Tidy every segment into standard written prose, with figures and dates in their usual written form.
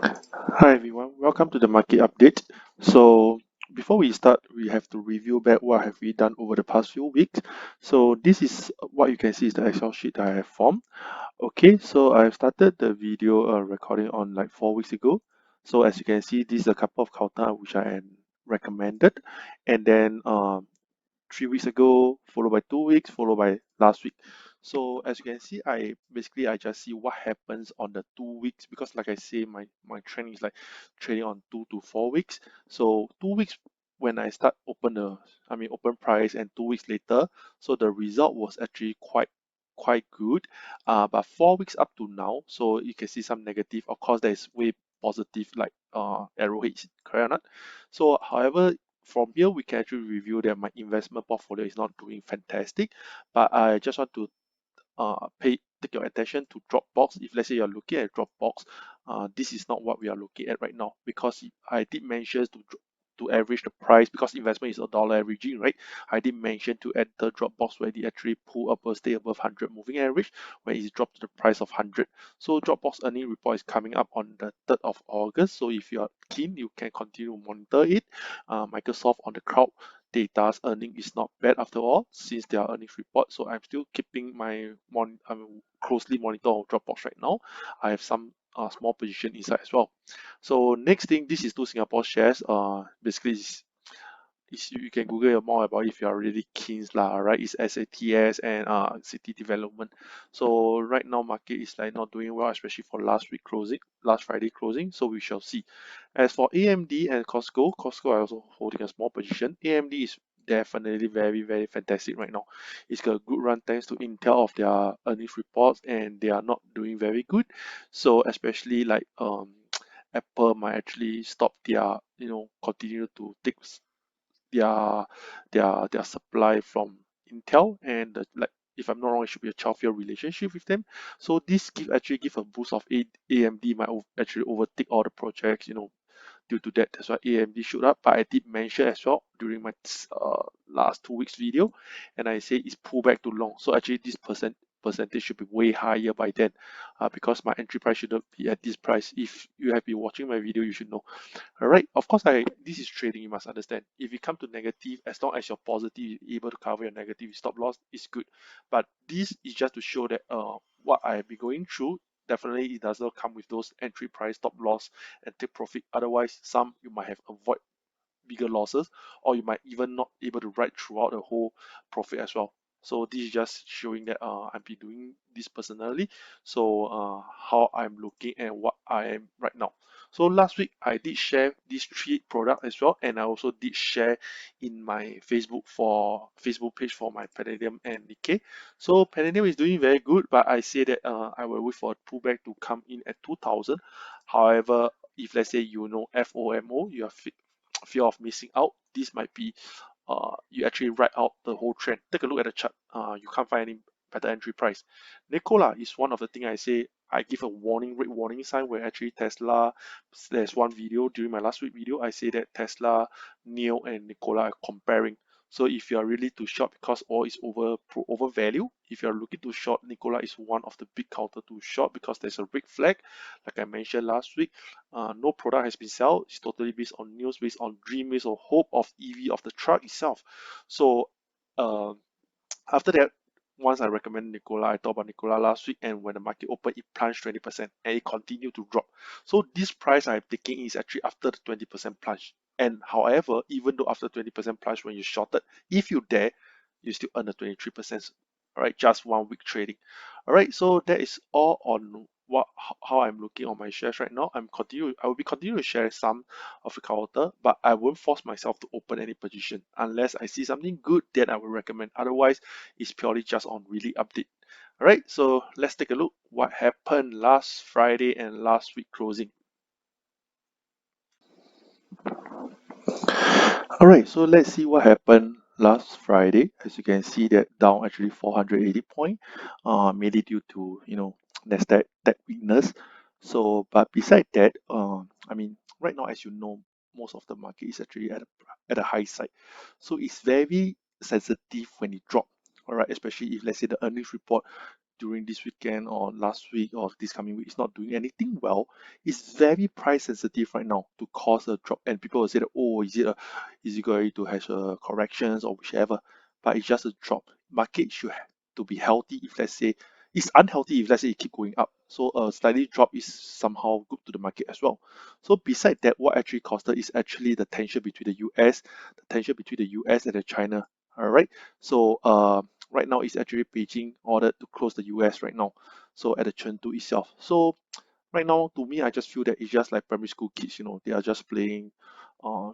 Hi everyone, welcome to the market update. So before we start, we have to review back what have we done over the past few weeks. So this is what you can see is the Excel sheet that I have formed. Okay, so I've started the video recording on like 4 weeks ago. So as you can see, this is a couple of counter which I am recommended, and then 3 weeks ago, followed by 2 weeks, followed by last week. So as you can see, I just see what happens on the 2 weeks because like I say, my trend is like trading on 2 to 4 weeks. So 2 weeks when I start open price and 2 weeks later, so the result was actually quite good. But 4 weeks up to now, so you can see some negative. Of course, there is way positive like arrowheads, correct or not? So however, from here we can actually review that my investment portfolio is not doing fantastic, but I just want to take your attention to Dropbox. If let's say you're looking at Dropbox, this is not what we are looking at right now because I did mention to average the price because investment is a dollar averaging, right? I did mention to enter Dropbox where they actually pull up or stay above 100 moving average where it's dropped to the price of 100. So Dropbox earning report is coming up on the 3rd of August. So if you are keen, you can continue to monitor it. Microsoft on the crowd data's earning is not bad after all since their earnings report. So I'm still keeping my closely monitor of Dropbox right now. I have some small position inside as well. So next thing, this is two Singapore shares. Basically is you can Google more about it if you are really keen lah, right? It's SATS and City Development. So right now market is like not doing well, especially for last Friday closing. So we shall see. As for AMD and Costco are also holding a small position. AMD is definitely very fantastic right now. It's got a good run thanks to Intel of their earnings reports, and they are not doing very good. So especially like Apple might actually stop their continue to take their their supply from Intel, and like if I'm not wrong, it should be a 12-year relationship with them. So this actually give a boost of AMD might actually overtake all the projects, due to that. That's why AMD showed up. But I did mention as well during my last 2 weeks video, and I say it's pulled back too long. So actually this percentage should be way higher by then, because my entry price shouldn't be at this price. If you have been watching my video, you should know. All right, of course, this is trading. You must understand. If you come to negative, as long as you're positive, you're able to cover your negative stop loss, is good. But this is just to show that what I have been going through. Definitely, it does not come with those entry price, stop loss, and take profit. Otherwise, some you might have avoid bigger losses, or you might even not able to ride throughout the whole profit as well. So this is just showing that I've been doing this personally. So how I'm looking at what I am right now. So last week I did share these three products as well, and I also did share in my Facebook page for my Palladium and Nikkei. So Palladium is doing very good, but I say that I will wait for a pullback to come in at 2000. However, if let's say FOMO, you are fear of missing out, this might be you actually write out the whole trend. Take a look at the chart. You can't find any better entry price. Nikola is one of the things I say. I give a red warning sign where actually Tesla. There's one video during my last week video. I say that Tesla, Neo, and Nikola are comparing. So if you are really too short because oil is overvalue, if you are looking to short, Nikola is one of the big counter to short because there's a red flag, like I mentioned last week. No product has been sold. It's totally based on news, based on dream, based on hope of EV of the truck itself. So uh, after that, once I recommend Nikola, I talked about Nikola last week, and when the market opened, it plunged 20% and it continued to drop. So this price I'm taking is actually after the 20% plunge. And however, even though after 20% plunge when you shorted, if you dare, you still earn a 23%. All right, just 1 week trading. All right, so that is all on how I'm looking on my shares right now. I will be continuing to share some of the counter, but I won't force myself to open any position unless I see something good. Then I will recommend. Otherwise, it's purely just on really update. All right, so let's take a look what happened last Friday and last week closing. All right, so let's see what happened last Friday. As you can see, that down actually 480 point, mainly due to Nasdaq that weakness. So, but beside that, right now, as you know, most of the market is actually at a high side, so it's very sensitive when it drop. All right, especially if let's say the earnings report during this weekend or last week or this coming week is not doing anything well, it's very price sensitive right now to cause a drop. And people will say that, oh, is it going to have a corrections or whichever? But it's just a drop. Market should have to be healthy. If let's say it's unhealthy, if let's say it keep going up, so a slightly drop is somehow good to the market as well. So beside that, what actually caused it is actually the tension between the US, the tension between the US and the China. All right. So right now it's actually Beijing ordered to close the US right now. So at the Chengdu itself. So right now, to me, I just feel that it's just like primary school kids. They are just playing. Uh,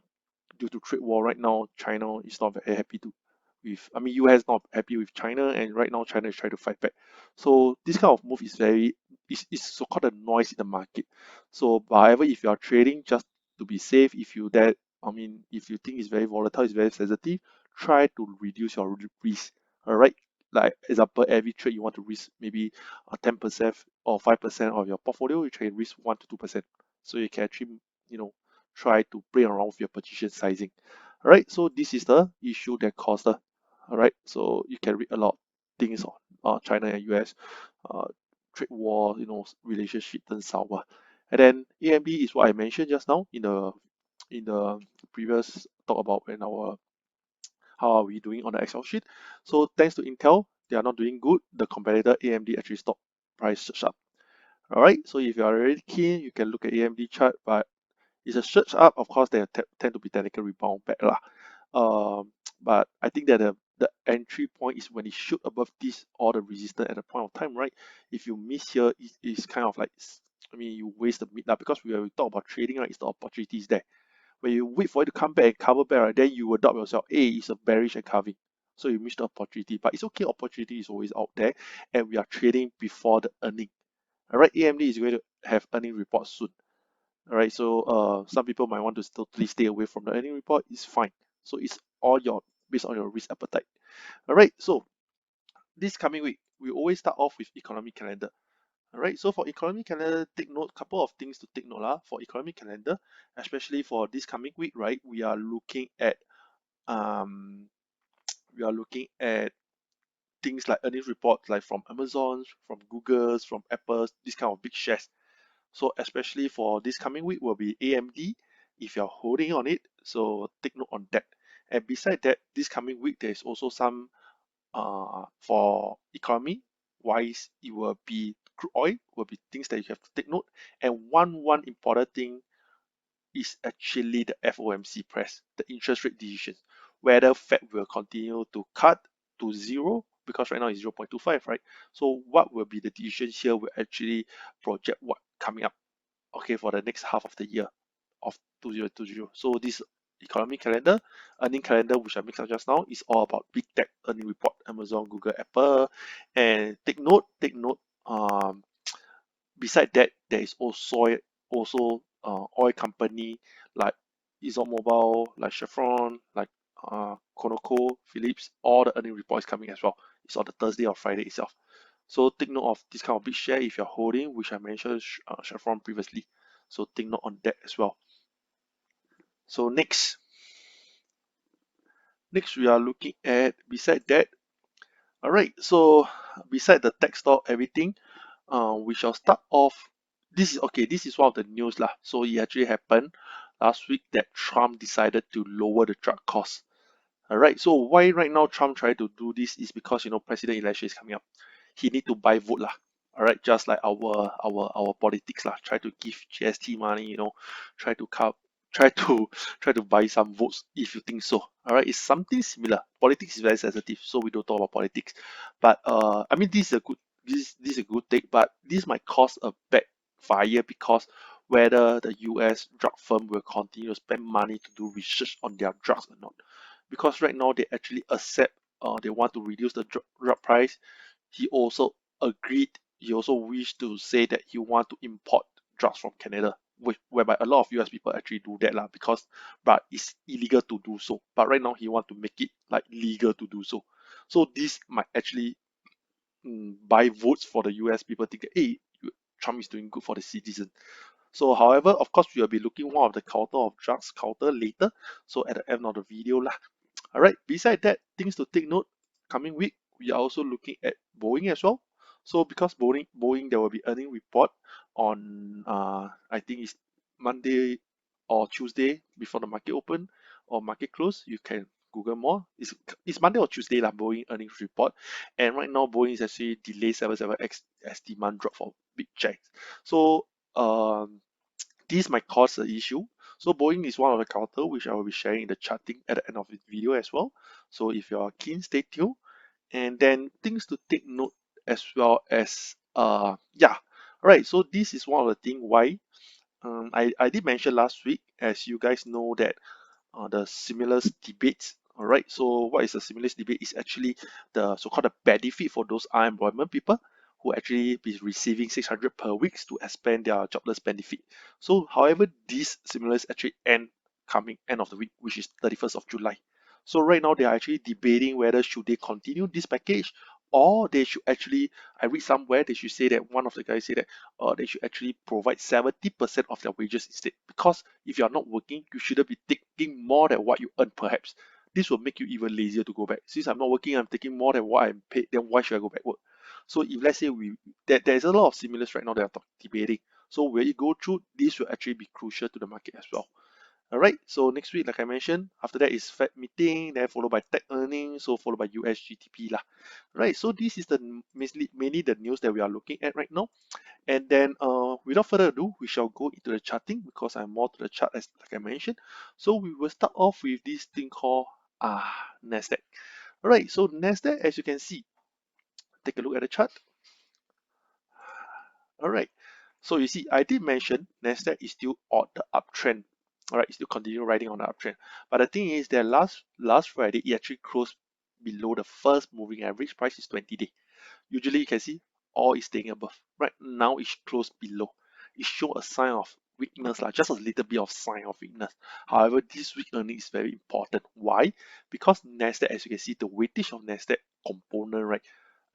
Due to trade war right now, China is not very happy I mean, US not happy with China, and right now China is trying to fight back. So this kind of move is is so-called a noise in the market. So, however, if you are trading, just to be safe, if you think it's very volatile, it's very sensitive, try to reduce your risk. All right. Like example, every trade you want to risk maybe 10% or 5% of your portfolio, you can risk 1 to 2%. So you can actually, you know, try to play around with your position sizing. All right, so this is the issue that caused the. All right, so you can read a lot of things on China and US uh, trade war, relationship turns sour. And then AMD is what I mentioned just now in the previous talk about in our how are we doing on the Excel sheet. So thanks to Intel, they are not doing good. The competitor AMD actually stopped price sharp. All right, so if you are really keen, you can look at AMD chart, but it's a search up. Of course, they tend to be technical rebound back lah. Um, but I think that the entry point is when it shoot above this or the resistance at a point of time, right? If you miss here, it's kind of like, I mean, you waste the mid lah, because we talk about trading, right? It's the opportunities there. When you wait for it to come back and cover back, right, then you will doubt yourself, hey, it's a bearish and carving. So you missed the opportunity. But it's okay, opportunity is always out there, and we are trading before the earning. All right, AMD is going to have earning report soon. All right, so some people might want to totally stay away from the earning report. It's fine. So it's all your based on your risk appetite. All right, so this coming week we always start off with economy calendar. All right, so for economy calendar, take note, couple of things to take note lah. For economy calendar, especially for this coming week, right, um we are looking at things like earnings reports, like from Amazon, from Google's, from Apple's, this kind of big shares. So especially for this coming week will be AMD if you're holding on it. So take note on that. And beside that, this coming week there is also some for economy wise, it will be crude oil, will be things that you have to take note. And one important thing is actually the FOMC press, the interest rate decisions, whether Fed will continue to cut to zero, because right now it's 0.25, right? So what will be the decisions here will actually project what coming up, okay, for the next half of the year of 2020. So this economy calendar, earning calendar, which I mixed up just now, is all about big tech earning report, Amazon, Google, Apple. And take note, beside that, there is also oil company like ExxonMobil, like Chevron, like Conoco, Phillips, all the earning reports coming as well. It's on the Thursday or Friday itself. So take note of this kind of big share if you're holding, which I mentioned Chevron previously. So take note on that as well. So next we are looking at beside that. All right. So beside the tech stock, everything, we shall start off. This is okay. This is one of the news lah. So it actually happened last week that Trump decided to lower the drug cost. All right. So why right now Trump trying to do this is because president election is coming up. He need to buy vote lah. All right, just like our politics lah. Try to give GST money, try to cut, try to try to buy some votes if you think so. All right, it's something similar. Politics is very sensitive, so we don't talk about politics. But I mean, this is a good take, but this might cause a backfire because whether the US drug firm will continue to spend money to do research on their drugs or not. Because right now they actually accept, they want to reduce the drug price. He also agreed, he also wished to say that he want to import drugs from Canada, whereby a lot of US people actually do that lah, but it's illegal to do so. But right now he want to make it like legal to do so. So this might actually buy votes for the US people, think that, hey, Trump is doing good for the citizen. So however, of course, we will be looking one of the counter of drugs counter later. So at the end of the video lah. All right, beside that, things to take note, coming week, we are also looking at Boeing as well. So because Boeing there will be earning report on I think it's Monday or Tuesday before the market open or market close. You can Google more. It's Monday or Tuesday lah, Boeing earnings report. And right now Boeing is actually delayed 77X as demand drop for big jets. So this might cause an issue. So Boeing is one of the counter which I will be sharing in the charting at the end of the video as well. So if you're keen, stay tuned. And then things to take note as well as yeah. Right. So this is one of the thing why I did mention last week, as you guys know that the stimulus debates. All right. So what is a stimulus debate? Is actually the so-called the benefit for those unemployment people who actually be receiving 600 per week to expand their jobless benefit. So, however, this stimulus actually coming end of the week, which is 31st of July. So right now they are actually debating whether should they continue this package or they should actually. I read somewhere they should say that one of the guys said that they should actually provide 70% of their wages instead. Because if you are not working, you shouldn't be taking more than what you earn, perhaps. This will make you even lazier to go back. Since I'm not working, I'm taking more than what I'm paid, then why should I go back work? So if let's say there's a lot of stimulus right now that are debating. So when you go through, this will actually be crucial to the market as well. All right, so next week, like I mentioned, after that is Fed meeting, then followed by tech earnings, so followed by US GDP lah. Right, so this is the mainly the news that we are looking at right now. And then without further ado, we shall go into the charting because I'm more to the chart as like I mentioned. So we will start off with this thing called Nasdaq. All right, so Nasdaq, as you can see, take a look at the chart. All right, so you see, I did mention Nasdaq is still on the uptrend. All right, still continue riding on the uptrend. But the thing is that last Friday it actually closed below the first moving average price is 20-day. Usually you can see all is staying above. Right now it's closed below. It shows a sign of weakness, like just a little bit of sign of weakness. However, this week earning is very important. Why? Because Nasdaq, as you can see, the weightage of Nasdaq component, right?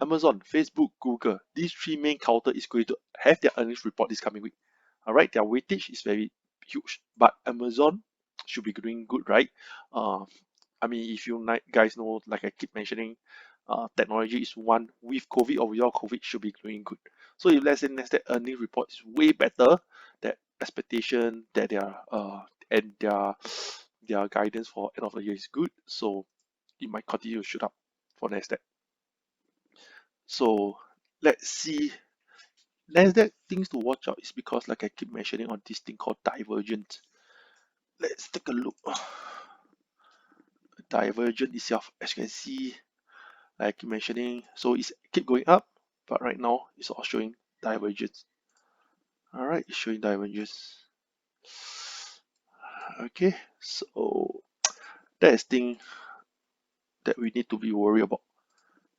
Amazon, Facebook, Google, these three main counter is going to have their earnings report this coming week. All right, their weightage is very huge, but Amazon should be doing good, right? Uh, I mean, if you guys know, like I keep mentioning, technology is one with COVID or without COVID should be doing good. So if let's say Nasdaq earning report is way better, that expectation that and their guidance for end of the year is good, so it might continue to shoot up for Nasdaq. So let's see. Nasdaq things to watch out is because like I keep mentioning on this thing called divergence. Let's take a look. Divergent itself, as you can see, like I keep mentioning, so it's keep going up, but right now it's all showing divergence. All right, it's showing divergence. Okay, so that is thing that we need to be worried about.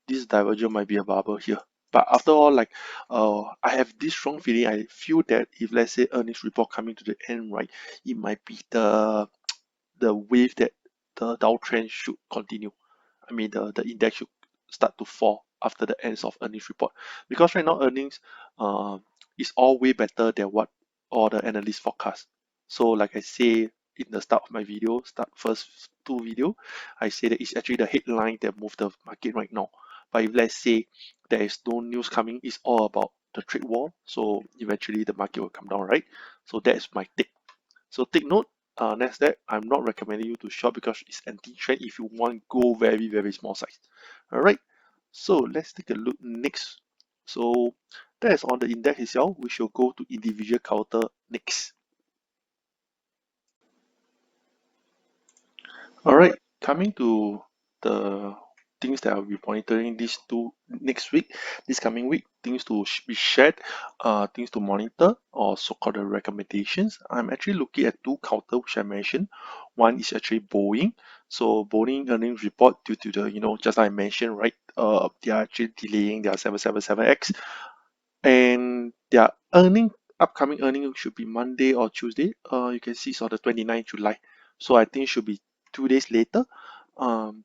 This divergence might be a bubble here. But after all, like I have this strong feeling. I feel that if let's say earnings report coming to the end, right, it might be the wave that the downtrend should continue. I mean, the index should start to fall after the ends of earnings report because right now earnings is all way better than what all the analysts forecast. So like I say in the start of my video, start first two video, I say that it's actually the headline that move the market right now. But if let's say there is no news coming, it's all about the trade war. So eventually the market will come down, right? So that's my take. So take note, Nasdaq, I'm not recommending you to short because it's anti-trend if you want go very, very small size. All right. So let's take a look next. So that is on the index itself. We shall go to individual counter next. All right. Coming to the things that I'll be monitoring these two next week, this coming week, things to be shared, things to monitor, or so-called the recommendations. I'm actually looking at two counter which I mentioned. One is actually Boeing. So Boeing earnings report due to the, just like I mentioned, right? They are actually delaying their 777X and their upcoming earning should be Monday or Tuesday. You can see it's on the 29th July. So I think it should be 2 days later.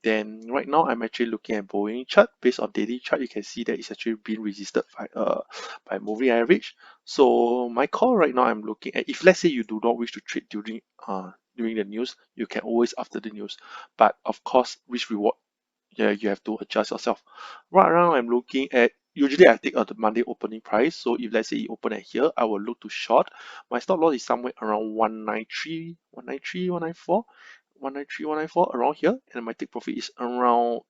Then right now I'm actually looking at Boeing chart. Based on daily chart, you can see that it's actually been resisted by moving average. So my call right now I'm looking at, if let's say you do not wish to trade during the news, you can always after the news. But of course, risk reward, yeah, you have to adjust yourself. Right now I'm looking at usually I take the Monday opening price. So if let's say it open at here, I will look to short. My stop loss is somewhere around 193, 193, 194, 193, 194 around here, and my take profit is around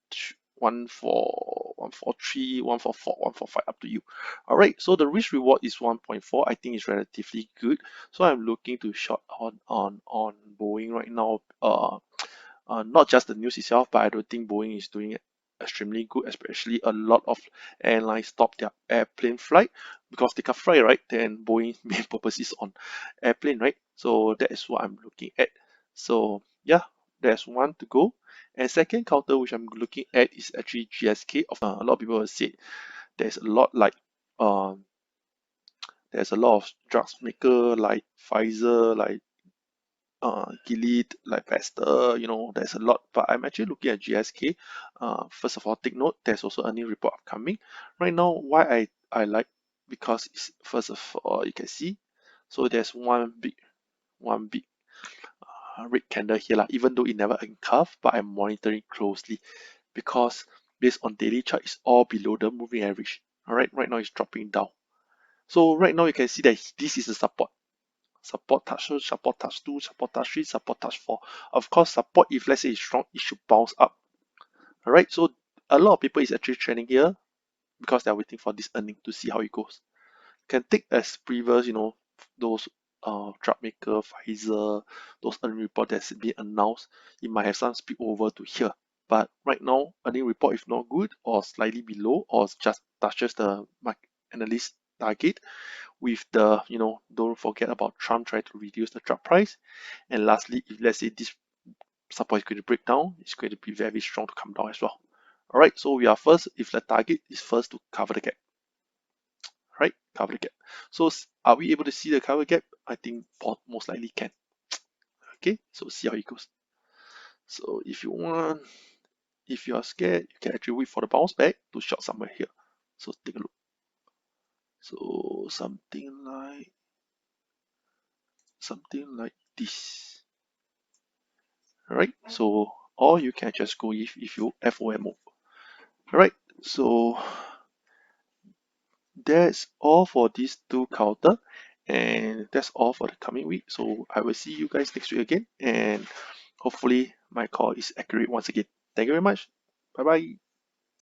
143, 144, 145 up to you. All right, so the risk reward is 1.4. I think it's relatively good. So I'm looking to short on Boeing right now. Not just the news itself, but I don't think Boeing is doing extremely good, especially a lot of airlines stop their airplane flight because they can fly, right? Then Boeing's main purpose is on airplane, right? So that is what I'm looking at. So yeah, there's one to go. And second counter which I'm looking at is actually GSK. A lot of people have said there's a lot like um there's a lot of drugs maker like Pfizer, like Gilead, like Pasteur, there's a lot, but I'm actually looking at GSK. First of all, take note, there's also a new report upcoming. Right now, why I like, because it's, first of all, you can see, so there's one big red candle here, like, even though it never uncurved, but I'm monitoring closely because based on daily chart, it's all below the moving average. All right, right now it's dropping down. So right now you can see that this is a support touch 1, support touch 2, support touch 3, support touch 4. Of course, support, if let's say it's strong, it should bounce up. All right, so a lot of people is actually trading here because they're waiting for this earning to see how it goes. Can take as previous, those drug maker, Pfizer, those earning report that's been announced, it might have some spill over to here. But right now, earning report if not good or slightly below or just touches the market analyst target, with the, don't forget about Trump trying to reduce the drug price. And lastly, if let's say this support is going to break down, it's going to be very strong to come down as well. All right, so we are first, if the target is first to cover the gap, right? Cover the gap. So are we able to see the cover gap? I think most likely can. Okay, so see how it goes. So if you are scared, you can actually wait for the bounce back to short somewhere here. So take a look. So something like this. All right, so or you can just go if you FOMO. All right, so that's all for these two counter, and that's all for the coming week. So I will see you guys next week again, and hopefully my call is accurate once again. Thank you very much. Bye bye.